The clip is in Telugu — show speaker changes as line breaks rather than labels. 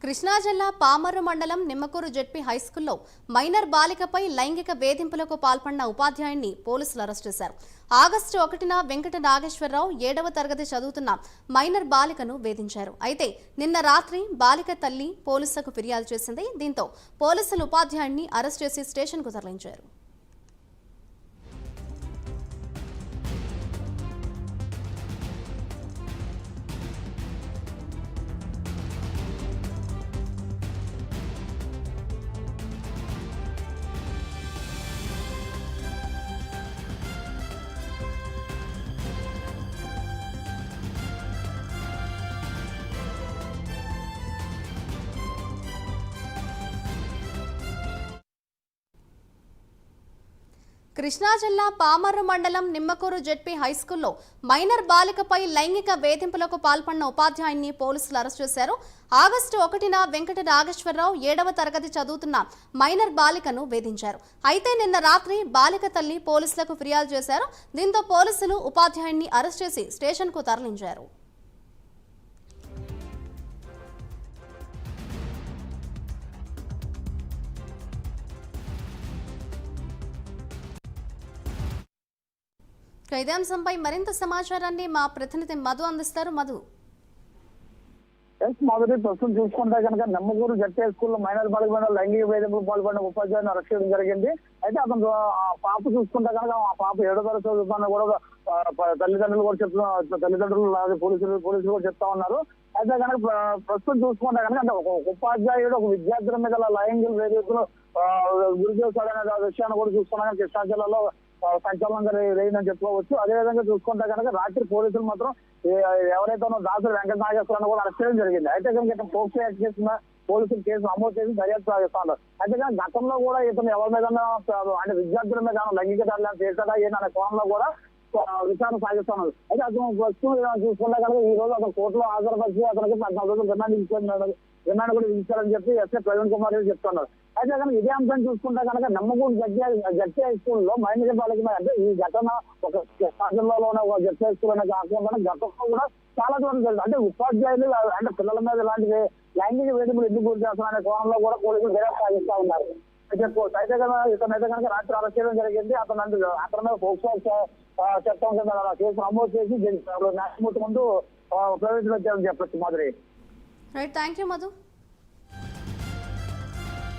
కృష్ణా జిల్లా పామర్రు మండలం నిమ్మకూరు జెడ్పీ హైస్కూల్లో మైనర్ బాలికపై లైంగిక వేధింపులకు పాల్పడిన ఉపాధ్యాయుడిని పోలీసులు అరెస్ట్ చేశారు. ఆగస్టు 1న వెంకట నాగేశ్వరరావు 7వ తరగతి చదువుతున్న మైనర్ బాలికను వేధించారు. అయితే నిన్న రాత్రి బాలిక తల్లి పోలీసులకు ఫిర్యాదు చేసింది. దీంతో పోలీసులు ఉపాధ్యాయుడిని అరెస్ట్ చేసి స్టేషన్కు తరలించారు. కృష్ణా జిల్లా పామర్రు మండలం నిమ్మకూరు జెడ్పీ హైస్కూల్లో మైనర్ బాలికపై లైంగిక వేధింపులకు పాల్పడిన ఉపాధ్యాయుడిని పోలీసులు అరెస్ట్ చేశారు. ఆగస్టు 1న వెంకట నాగేశ్వరరావు 7వ తరగతి చదువుతున్న మైనర్ బాలికను వేధించారు. అయితే నిన్న రాత్రి బాలిక తల్లి పోలీసులకు ఫిర్యాదు చేశారు. దీంతో పోలీసులు ఉపాధ్యాయుడిని అరెస్ట్ చేసి స్టేషన్కు తరలించారు. ఇదే అంశంపై మరింత సమాచారాన్ని మా ప్రతినిధి మధు అందిస్తారు. మధు,
మొదటి ప్రస్తుతం చూసుకుంటే కనుక నిమ్మకూరు జెడ్పీ స్కూల్లో మైనర్ బాలిక మీద లైంగిక వేధింపులు పాల్పడిన ఉపాధ్యాయుని అరెస్ట్ చేయడం జరిగింది. అయితే అతను ఆ పాప చూసుకుంటే కనుక ఆ పాప 7వ తరగతి చదువుతున్నా కూడా తల్లిదండ్రులు కూడా చెప్తున్నారు, తల్లిదండ్రులు పోలీసులు కూడా చెప్తా ఉన్నారు. అయితే కనుక ప్రస్తుతం చూసుకుంటే కనుక అంటే ఒక ఉపాధ్యాయుడు ఒక విద్యార్థుల మీద లైంగిక వేధింపులు గురి చేస్తాడనే విషయాన్ని కూడా చూసుకున్నా కృష్ణా జిల్లాలో సంచలనంగా లేదని చెప్పుకోవచ్చు. అదేవిధంగా చూసుకుంటే కనుక రాత్రి పోలీసులు మాత్రం ఎవరైతే దాసుడు వెంకట నాగేశ్వరరావు కూడా అరెస్ట్ చేయడం జరిగింది. అయితే కనుక పోక్సో యాక్ట్ చేసిన పోలీసులు కేసు నమోదు చేసి దర్యాప్తు సాగిస్తున్నారు. అయితే కానీ గతంలో కూడా ఇతను ఎవరి మీద అంటే విద్యార్థుల మీద లైంగిక దాడులు చేశాడా అనే కోణంలో కూడా విచారణ సాగిస్తున్నారు. అయితే అతను ప్రస్తుతం చూసుకుంటే కనుక ఈ రోజు అతను కోర్టులో హాజరుపరిచి అతనికి 14 రోజులు రిమాండ్ కూడా విధించాలని చెప్పి ఎస్ఐ ప్రవీణ్ కుమార్ రెడ్డి చెప్తున్నారు. అయితే కనుక ఇదే అంశాన్ని చూసుకుంటే కనుక నిమ్మకూరు జెడ్పీ హై స్కూల్లో మైనర్ బాలిక అంటే ఈ ఘటన ఒక జిల్లాలో ఒక జెడ్పీ హై స్కూల్ అనే కాకుండా గతంలో కూడా చాలా దూరం జరిగింది. అంటే ఉపాధ్యాయులు అంటే పిల్లల మీద ఇలాంటి లైంగిక వేధింపులు ఎందుకు గురి చేస్తున్నారనే కోణంలో కూడా పోలీసులు దర్యాప్తు సాగిస్తా ఉన్నారు చెప్పుకోవచ్చు. అయితే కదా ఇతనైతే కనుక రాత్రి అరెస్ట్ చేయడం జరిగింది. అతని మీద పోక్సో చట్టం కింద కేసు నమోదు చేసి న్యాయమూర్తి ముందు ప్రవేశపెట్టారని చెప్పచ్చు. మాదిరి
రైట్, థ్యాంక్ యూ మధు.